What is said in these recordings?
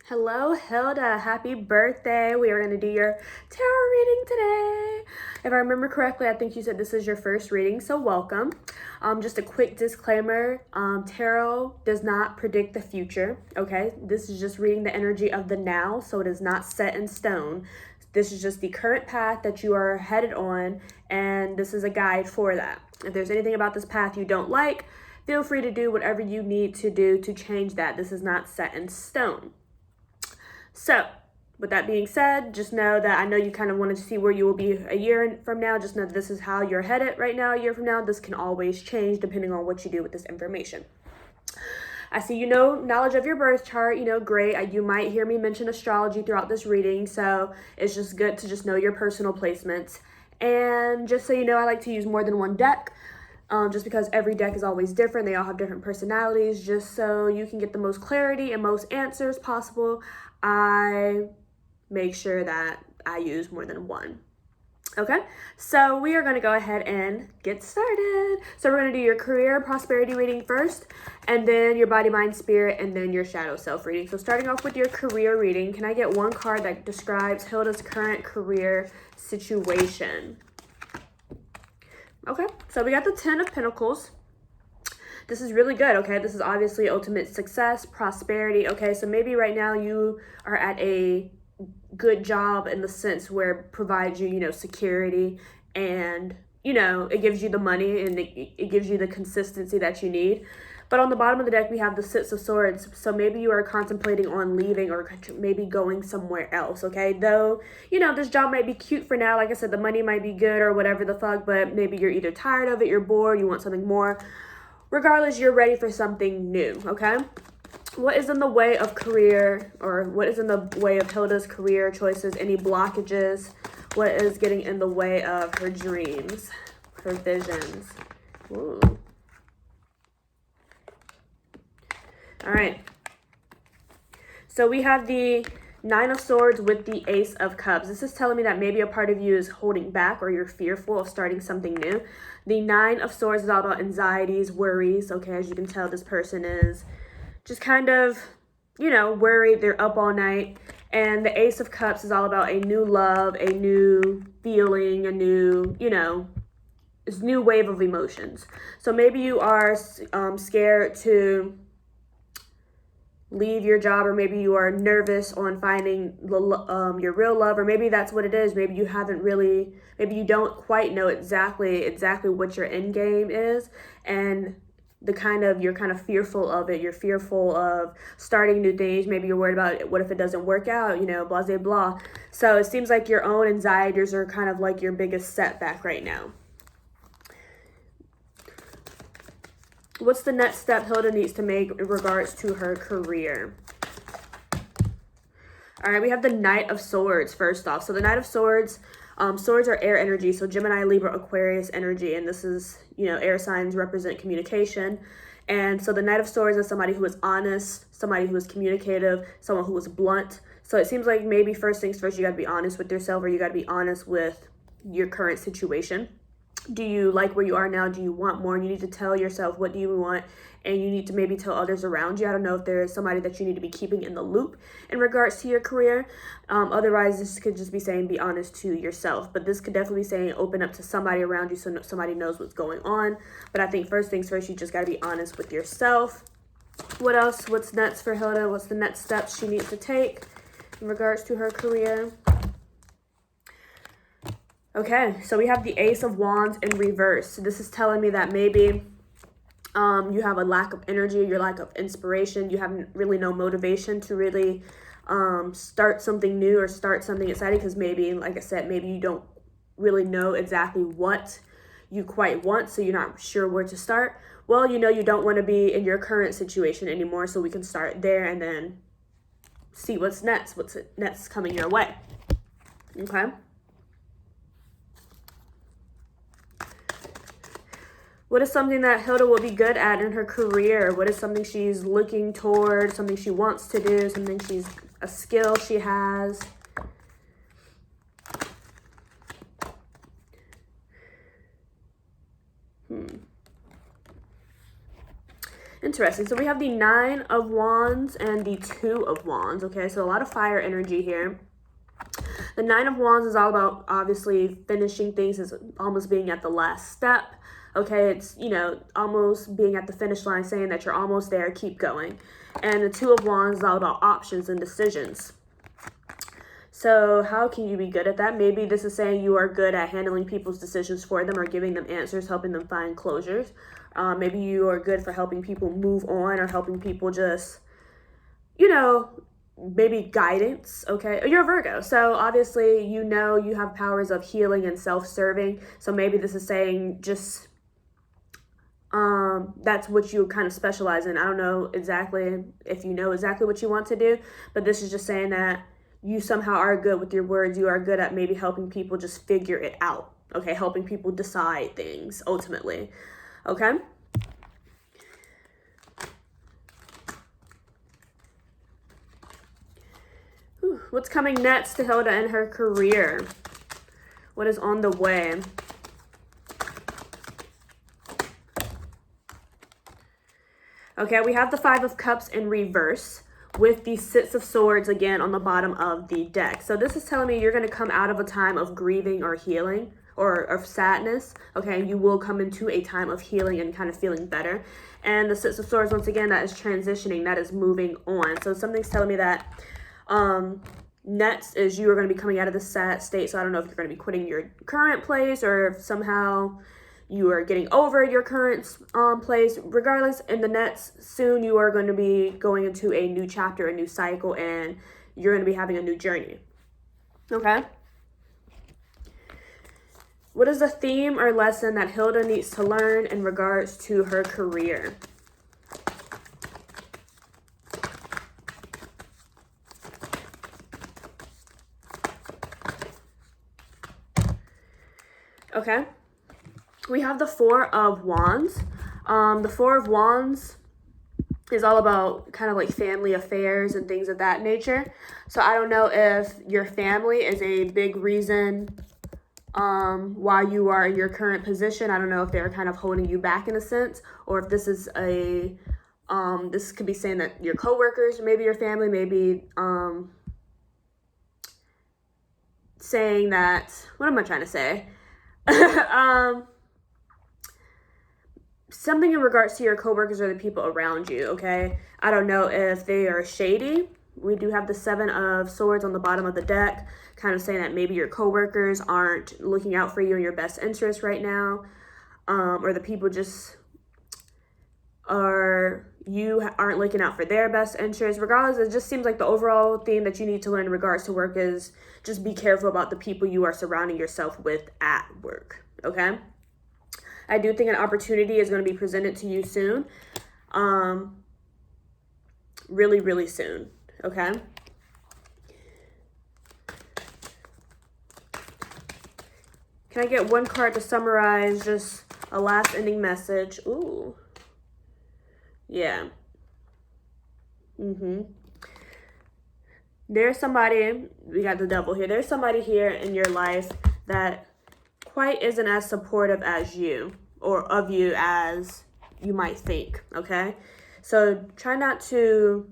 Hello, Hilda. Happy birthday. We are going to do your tarot reading today. If I remember correctly, I think you said this is your first reading, so welcome. Just a quick disclaimer, tarot does not predict the future, okay? This is just reading the energy of the now, so it is not set in stone. This is just the current path that you are headed on, and this is a guide for that. If there's anything about this path you don't like, feel free to do whatever you need to do to change that. This is not set in stone. So, with that being said, just know that I know you kind of wanted to see where you will be a year from now. Just know that this is how you're headed right now, a year from now. This can always change depending on what you do with this information. I see you know knowledge of your birth chart, great. You might hear me mention astrology throughout this reading, so it's just good to just know your personal placements. And just so you know, I like to use more than one deck. Just because every deck is always different. They all have different personalities. Just so you can get the most clarity and most answers possible, I make sure that I use more than one. Okay, so we are going to go ahead and get started. So we're going to do your career prosperity reading first, and then your body, mind, spirit, and then your shadow self reading. So starting off with your career reading, can I get one card that describes Hilda's current career situation? Okay, so we got the 10 of Pentacles. This is really good, okay? This is obviously ultimate success, prosperity, okay? So maybe right now you are at a good job in the sense where it provides you, security, and, it gives you the money and it gives you the consistency that you need. But on the bottom of the deck, we have the Six of Swords. So maybe you are contemplating on leaving or maybe going somewhere else, okay? Though, this job might be cute for now. Like I said, the money might be good or whatever the fuck, but maybe you're either tired of it, you're bored, you want something more. Regardless, you're ready for something new, okay? What is in the way of career, or what is in the way of Hilda's career choices? Any blockages? What is getting in the way of her dreams, her visions? Ooh. All right, so we have the Nine of Swords with the Ace of Cups. This is telling me that maybe a part of you is holding back or you're fearful of starting something new. The Nine of Swords is all about anxieties, worries. Okay, as you can tell, this person is just kind of, worried. They're up all night. And the Ace of Cups is all about a new love, a new feeling, a new, this new wave of emotions. So maybe you are scared to leave your job, or maybe you are nervous on finding your real love, or maybe that's what it is. Maybe you maybe you don't quite know exactly what your end game is, and you're kind of fearful of it. You're fearful of starting new things. Maybe you're worried about what if it doesn't work out, blah, blah, blah. So it seems like your own anxieties are kind of like your biggest setback right now. What's the next step Hilda needs to make in regards to her career? All right, we have the Knight of Swords first off. So the Knight of Swords, swords are air energy. So Gemini, Libra, Aquarius energy. And this is, air signs represent communication. And so the Knight of Swords is somebody who is honest, somebody who is communicative, someone who is blunt. So it seems like maybe first things first, you got to be honest with yourself, or you got to be honest with your current situation. Do you like where you are now? Do you want more? You need to tell yourself, what do you want? And you need to maybe tell others around you. I don't know if there is somebody that you need to be keeping in the loop in regards to your career. Otherwise, this could just be saying be honest to yourself. But this could definitely be saying open up to somebody around you so somebody knows what's going on. But I think first things first, you just got to be honest with yourself. What else? What's next for Hilda? What's the next steps she needs to take in regards to her career? Okay, so we have the Ace of Wands in reverse. So this is telling me that maybe you have a lack of energy, your lack of inspiration. You have really no motivation to really start something new or start something exciting, because maybe, like I said, maybe you don't really know exactly what you quite want, so you're not sure where to start. Well, you don't want to be in your current situation anymore, so we can start there and then see what's next coming your way. Okay. What is something that Hilda will be good at in her career? What is something she's looking toward, something she wants to do, a skill she has? Interesting. So we have the 9 of Wands and the 2 of Wands. Okay, so a lot of fire energy here. The 9 of Wands is all about obviously finishing things, is almost being at the last step. Okay, it's, you know, almost being at the finish line, saying that you're almost there, keep going. And the 2 of Wands is all about options and decisions. So how can you be good at that? Maybe this is saying you are good at handling people's decisions for them or giving them answers, helping them find closures. Maybe you are good for helping people move on or helping people just, you know, maybe guidance. Okay, you're a Virgo, so obviously you know you have powers of healing and self-serving. So maybe this is saying just that's what you kind of specialize in. I don't know exactly if you know exactly what you want to do, but this is just saying that you somehow are good with your words. You are good at maybe helping people just figure it out. Okay, helping people decide things ultimately. Okay. What's coming next to Hilda in her career? What is on the way? Okay, we have the 5 of Cups in reverse with the 6 of Swords again on the bottom of the deck. So this is telling me you're going to come out of a time of grieving or healing or of sadness. Okay, you will come into a time of healing and kind of feeling better. And the 6 of Swords, once again, that is transitioning, that is moving on. So something's telling me that next is you are going to be coming out of the sad state. So I don't know if you're going to be quitting your current place or if somehow you are getting over your current place. Regardless, in the next soon you are going to be going into a new chapter, a new cycle, and you're going to be having a new journey. Okay. What is the theme or lesson that Hilda needs to learn in regards to her career? Okay. We have the 4 of Wands. The 4 of Wands is all about kind of like family affairs and things of that nature. So I don't know if your family is a big reason why you are in your current position. I don't know if they're kind of holding you back in a sense, or if this is a, this could be saying that your coworkers, maybe your family, maybe saying that, what am I trying to say? Something in regards to your coworkers or the people around you, okay? I don't know if they are shady. We do have the 7 of Swords on the bottom of the deck, kind of saying that maybe your coworkers aren't looking out for you in your best interest right now, or the people just aren't looking out for their best interest. Regardless, it just seems like the overall theme that you need to learn in regards to work is just be careful about the people you are surrounding yourself with at work, okay? I do think an opportunity is going to be presented to you soon. Really, really soon. Okay. Can I get one card to summarize just a last ending message? Ooh. Yeah. There's somebody, we got the Devil here. There's somebody here in your life that quite isn't as supportive as you or of you as you might think, okay? So try not to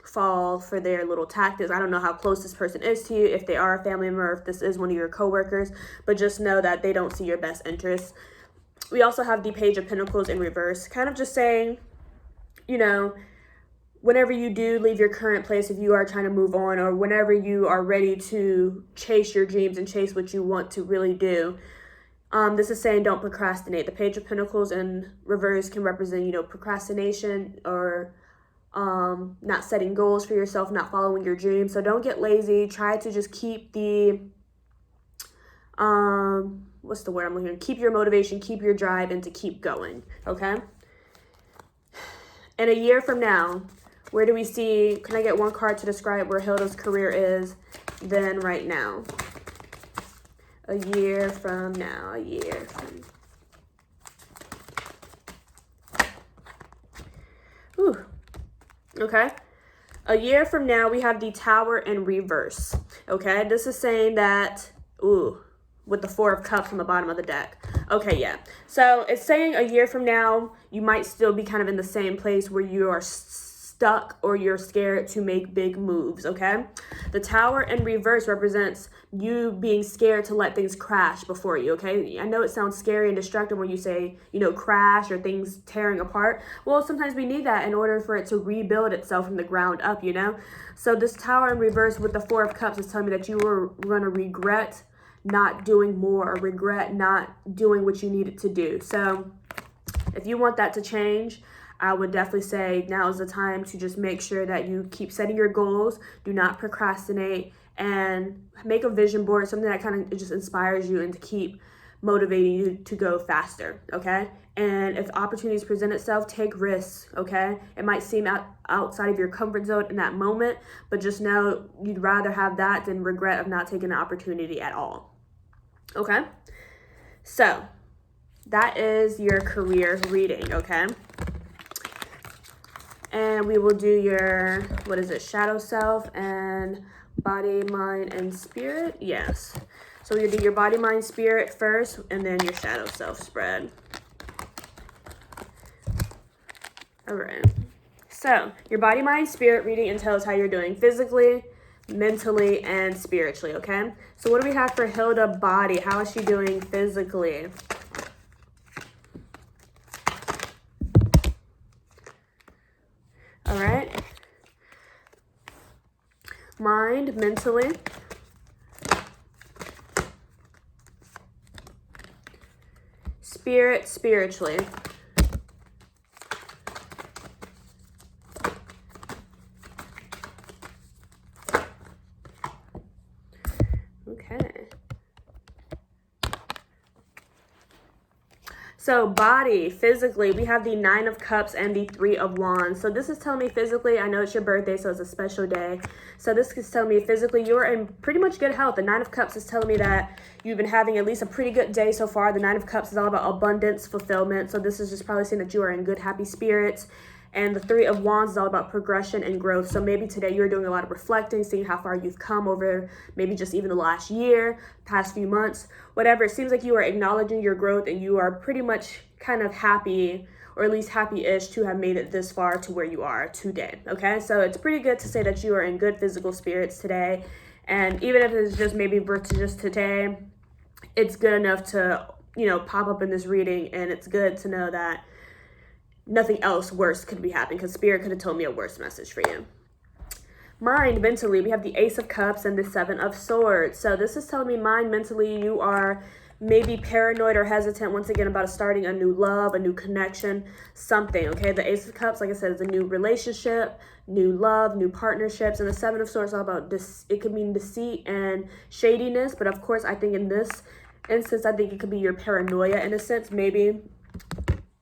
fall for their little tactics. I don't know how close this person is to you, if they are a family member, if this is one of your coworkers, but just know that they don't see your best interests. We also have the Page of Pentacles in reverse, kind of just saying, you know, whenever you do leave your current place, if you are trying to move on, or whenever you are ready to chase your dreams and chase what you want to really do, this is saying don't procrastinate. The Page of Pentacles in reverse can represent, you know, procrastination or not setting goals for yourself, not following your dreams. So don't get lazy. Try to just keep the, what's the word I'm looking for? Keep your motivation, keep your drive, and to keep going, okay? And a year from now, where do we see, can I get one card to describe where Hilda's career is then right now? A year from now, a year from. Ooh. Okay. A year from now, we have the Tower in reverse. Okay. This is saying that, ooh, with the 4 of Cups on the bottom of the deck. Okay, yeah. So it's saying a year from now, you might still be kind of in the same place where you are stuck or you're scared to make big moves, okay? The Tower in reverse represents you being scared to let things crash before you, okay? I know it sounds scary and destructive when you say, you know, crash or things tearing apart. Well, sometimes we need that in order for it to rebuild itself from the ground up, you know? So this Tower in reverse with the Four of Cups is telling me that you were going to regret not doing more or regret not doing what you needed to do. So if you want that to change, I would definitely say now is the time to just make sure that you keep setting your goals, do not procrastinate, and make a vision board, something that kind of just inspires you and to keep motivating you to go faster, okay? And if opportunities present itself, take risks, okay? It might seem outside of your comfort zone in that moment, but just know you'd rather have that than regret of not taking the opportunity at all. Okay, so that is your career reading, okay? And we will do your, what is it, shadow self and body, mind, and spirit? Yes. So you do your body, mind, spirit first, and then your shadow self spread. All right. So your body, mind, spirit reading tells how you're doing physically, mentally, and spiritually, okay? So what do we have for Hilda body? How is she doing physically? All right. Mind, mentally. Spirit, spiritually. Okay. So body, physically, we have the Nine of Cups and the Three of Wands. So this is telling me physically, I know it's your birthday, so it's a special day. So this is telling me physically, you're in pretty much good health. The Nine of Cups is telling me that you've been having at least a pretty good day so far. The Nine of Cups is all about abundance, fulfillment. So this is just probably saying that you are in good, happy spirits. And the Three of Wands is all about progression and growth. So maybe today you're doing a lot of reflecting, seeing how far you've come over maybe just even the last year, past few months, whatever. It seems like you are acknowledging your growth and you are pretty much kind of happy, or at least happy-ish, to have made it this far to where you are today, okay? So it's pretty good to say that you are in good physical spirits today. And even if it's just maybe for just today, it's good enough to, you know, pop up in this reading, and it's good to know that nothing else worse could be happening, because Spirit could have told me a worse message for you. Mind, mentally, we have the Ace of Cups and the Seven of Swords. So this is telling me mind, mentally, you are maybe paranoid or hesitant once again about starting a new love, a new connection, something, okay? The Ace of Cups, like I said, is a new relationship, new love, new partnerships, and the Seven of Swords is all about this. It could mean deceit and shadiness, but of course, I think in this instance, I think it could be your paranoia in a sense. Maybe,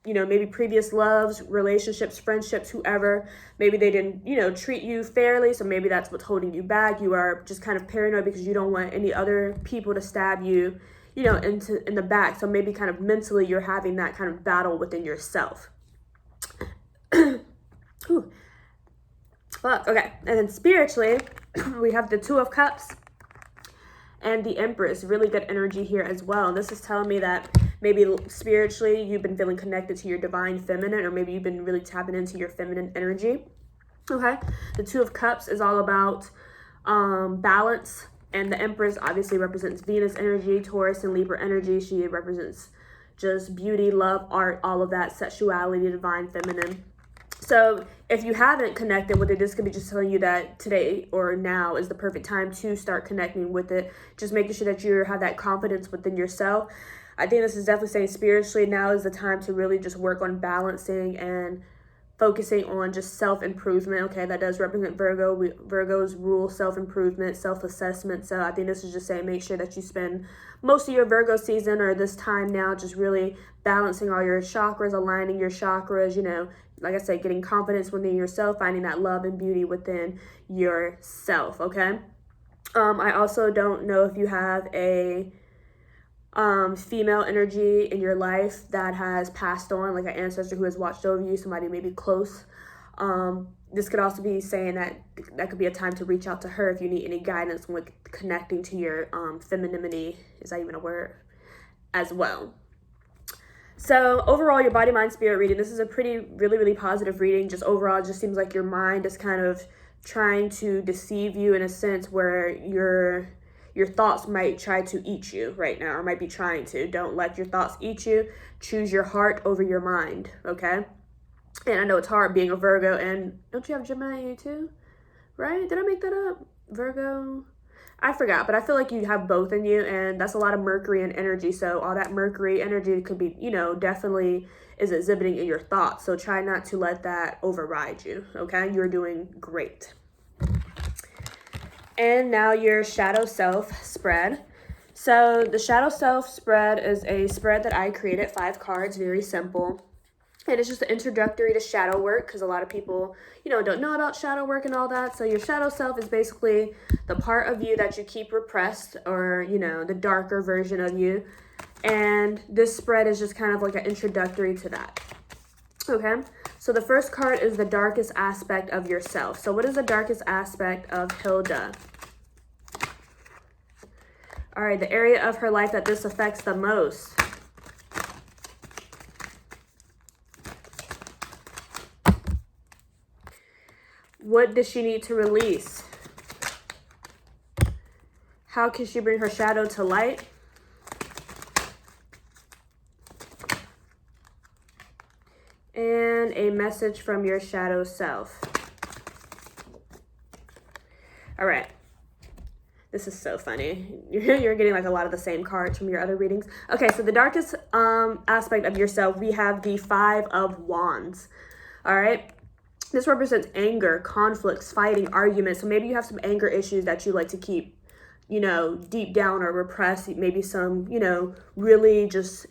you know, maybe previous loves, relationships, friendships, whoever, maybe they didn't, you know, treat you fairly. So maybe that's what's holding you back. You are just kind of paranoid because you don't want any other people to stab you, you know, in the back. So maybe kind of mentally you're having that kind of battle within yourself. Ooh. Fuck. Okay. And then spiritually, we have the Two of Cups and the Empress. Really good energy here as well. And this is telling me that maybe spiritually you've been feeling connected to your divine feminine, or maybe you've been really tapping into your feminine energy. Okay. The Two of Cups is all about balance. And the Empress obviously represents Venus energy, Taurus and Libra energy. She represents just beauty, love, art, all of that, sexuality, divine feminine. So if you haven't connected with it, this could be just telling you that today or now is the perfect time to start connecting with it. Just making sure that you have that confidence within yourself. I think this is definitely saying spiritually now is the time to really just work on balancing and focusing on just self-improvement. Okay, that does represent Virgo. Virgos rule self-improvement, self-assessment. So I think this is just saying make sure that you spend most of your Virgo season or this time now just really balancing all your chakras, aligning your chakras, you know, like I said, getting confidence within yourself, finding that love and beauty within yourself, okay? I also don't know if you have a female energy in your life that has passed on, like an ancestor who has watched over you, somebody maybe close. This could also be saying that could be a time to reach out to her if you need any guidance with connecting to your femininity. Is that even a word? As well. So overall, your body, mind, spirit reading, this is a really positive reading. Just overall, it just seems like your mind is kind of trying to deceive you in a sense where your thoughts might try to eat you right now, or might be trying to. Don't let your thoughts eat you. Choose your heart over your mind, okay? And I know it's hard being a Virgo, and don't you have Gemini in you too? Right? Did I make that up? Virgo? I forgot, but I feel like you have both in you, and that's a lot of Mercury and energy. So all that Mercury energy could be, definitely is exhibiting in your thoughts. So try not to let that override you, okay? You're doing great. And now your shadow self spread. So the shadow self spread is a spread that I created, 5 cards, very simple. And it's just an introductory to shadow work, because a lot of people, don't know about shadow work and all that. So your shadow self is basically the part of you that you keep repressed, or, the darker version of you. And this spread is just kind of like an introductory to that. Okay, so the first card is the darkest aspect of yourself. So what is the darkest aspect of Hilda? All right, the area of her life that this affects the most. What does she need to release? How can she bring her shadow to light? And a message from your shadow self. All right. This is so funny. You're getting like a lot of the same cards from your other readings. Okay, so the darkest aspect of yourself, we have the 5 of Wands. All right. This represents anger, conflicts, fighting, arguments. So maybe you have some anger issues that you like to keep, deep down or repress. Maybe some, really just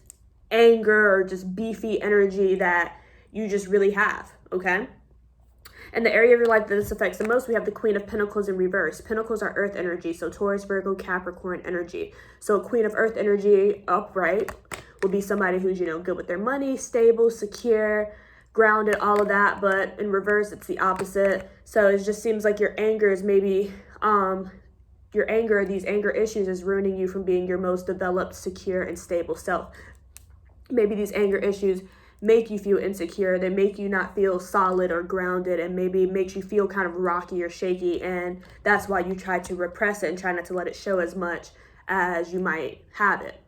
anger or just beefy energy that you just really have, okay? And the area of your life that this affects the most, we have the Queen of Pentacles in reverse. Pentacles are earth energy, so Taurus, Virgo, Capricorn energy. So Queen of Earth energy upright will be somebody who's, good with their money, stable, secure, grounded, all of that. But in reverse, it's the opposite. So it just seems like your anger is maybe, these anger issues is ruining you from being your most developed, secure, and stable self. Maybe these anger issues make you feel insecure. They make you not feel solid or grounded, and maybe makes you feel kind of rocky or shaky. And that's why you try to repress it and try not to let it show as much as you might have it.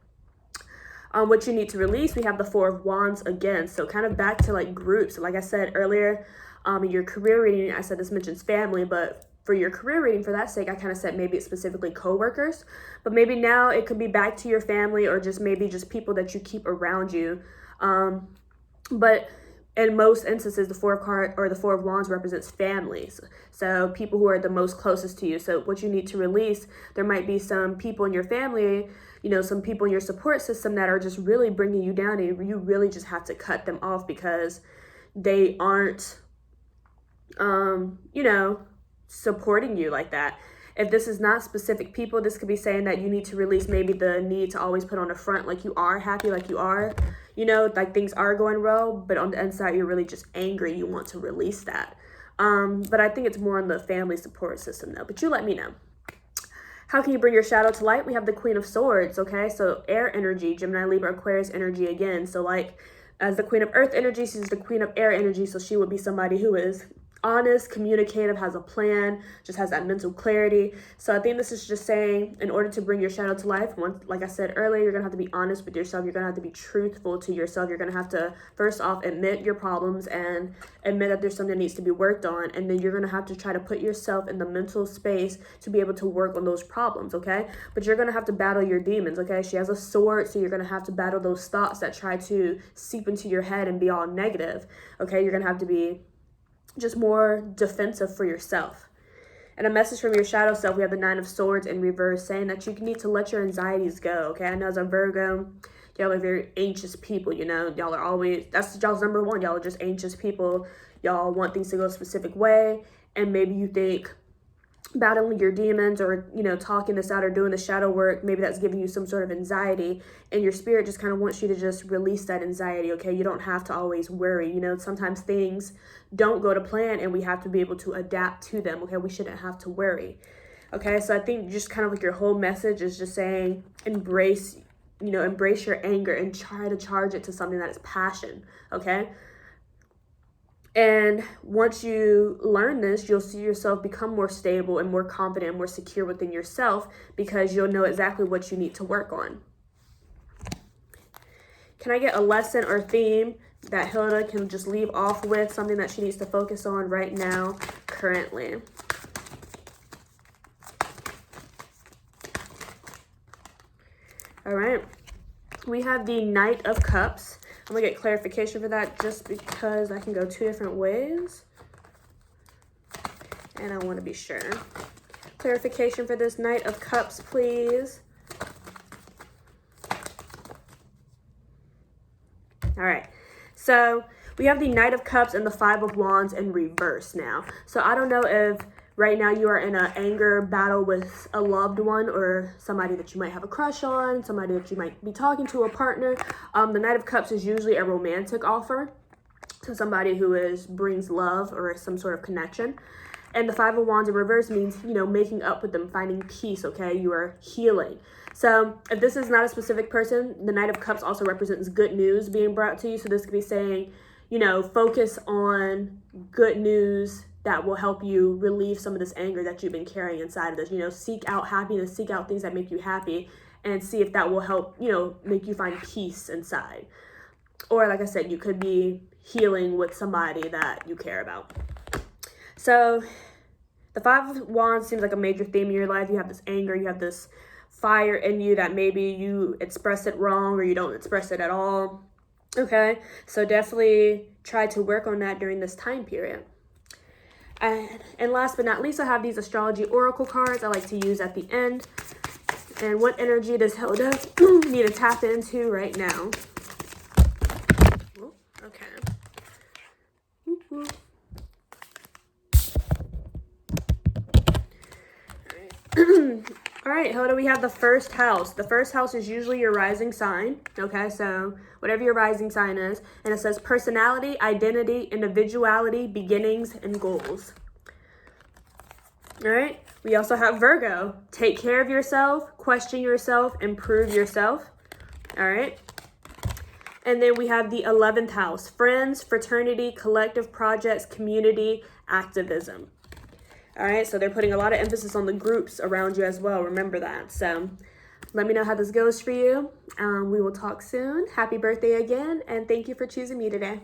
What you need to release, we have the 4 of Wands again. So kind of back to like groups. Like I said earlier, in your career reading, I said this mentions family, but for your career reading, for that sake, I kind of said maybe it's specifically coworkers, but maybe now it could be back to your family, or just maybe just people that you keep around you. But in most instances, the 4 of Wands represents families. So people who are the most closest to you. So what you need to release, there might be some people in your family, some people in your support system that are just really bringing you down, and you really just have to cut them off because they aren't, supporting you like that. If this is not specific people, this could be saying that you need to release maybe the need to always put on a front like you are happy, like you are, like things are going well, but on the inside you're really just angry. You want to release that. But I think it's more on the family support system though, but you let me know. How can you bring your shadow to light? We have the Queen of Swords, okay? So air energy, Gemini, Libra, Aquarius energy again. So like as the Queen of Earth energy, she's the Queen of Air energy. So she would be somebody who is honest, communicative, has a plan, just has that mental clarity. So I think this is just saying, in order to bring your shadow to life, like I said earlier, you're gonna have to be honest with yourself. You're gonna have to be truthful to yourself. You're gonna have to, first off, admit your problems and admit that there's something that needs to be worked on. And then you're gonna have to try to put yourself in the mental space to be able to work on those problems, okay? But you're gonna have to battle your demons, okay? She has a sword, so you're gonna have to battle those thoughts that try to seep into your head and be all negative, okay? You're gonna have to be just more defensive for yourself. And a message from your shadow self, we have the 9 of Swords in reverse, saying that you need to let your anxieties go, okay? I know as a Virgo, y'all are very anxious people, y'all are always, that's y'all's number one. Y'all are just anxious people. Y'all want things to go a specific way, and maybe you think battling your demons or, talking this out or doing the shadow work, maybe that's giving you some sort of anxiety, and your spirit just kind of wants you to just release that anxiety, okay? You don't have to always worry. Sometimes things don't go to plan and we have to be able to adapt to them, okay? We shouldn't have to worry, okay? So I think just kind of like your whole message is just saying embrace you know, embrace your anger and try to charge it to something that is passion, okay? And once you learn this, you'll see yourself become more stable and more confident and more secure within yourself, because you'll know exactly what you need to work on. Can I get a lesson or theme that Hilda can just leave off with, something that she needs to focus on right now, currently? All right, we have the Knight of Cups. I'm gonna get clarification for that just because I can go two different ways. And I wanna be sure. Clarification for this Knight of Cups, please. All right, so we have the Knight of Cups and the Five of Wands in reverse now. So I don't know if right now you are in an anger battle with a loved one or somebody that you might have a crush on, somebody that you might be talking to, a partner. The Knight of Cups is usually a romantic offer to somebody who brings love or some sort of connection. And the Five of Wands in reverse means, you know, making up with them, finding peace, okay? You are healing. So if this is not a specific person, the Knight of Cups also represents good news being brought to you. So this could be saying, you know, focus on good news that will help you relieve some of this anger that you've been carrying inside of this. You know, seek out happiness, seek out things that make you happy, and see if that will help, you know, make you find peace inside. Or like I said, you could be healing with somebody that you care about. So the Five of Wands seems like a major theme in your life. You have this anger, you have this fire in you that maybe you express it wrong or you don't express it at all. Okay, so definitely try to work on that during this time period. And last but not least, I have these astrology oracle cards I like to use at the end. And what energy does Hilda need to tap into right now? Oh, okay. All right, Hilda, we have the first house. The first house is usually your rising sign, okay? So whatever your rising sign is. And it says personality, identity, individuality, beginnings, and goals. All right, we also have Virgo. Take care of yourself, question yourself, improve yourself. All right. And then we have the 11th house, friends, fraternity, collective projects, community, activism. All right, so they're putting a lot of emphasis on the groups around you as well. Remember that. So let me know how this goes for you. We will talk soon. Happy birthday again, and thank you for choosing me today.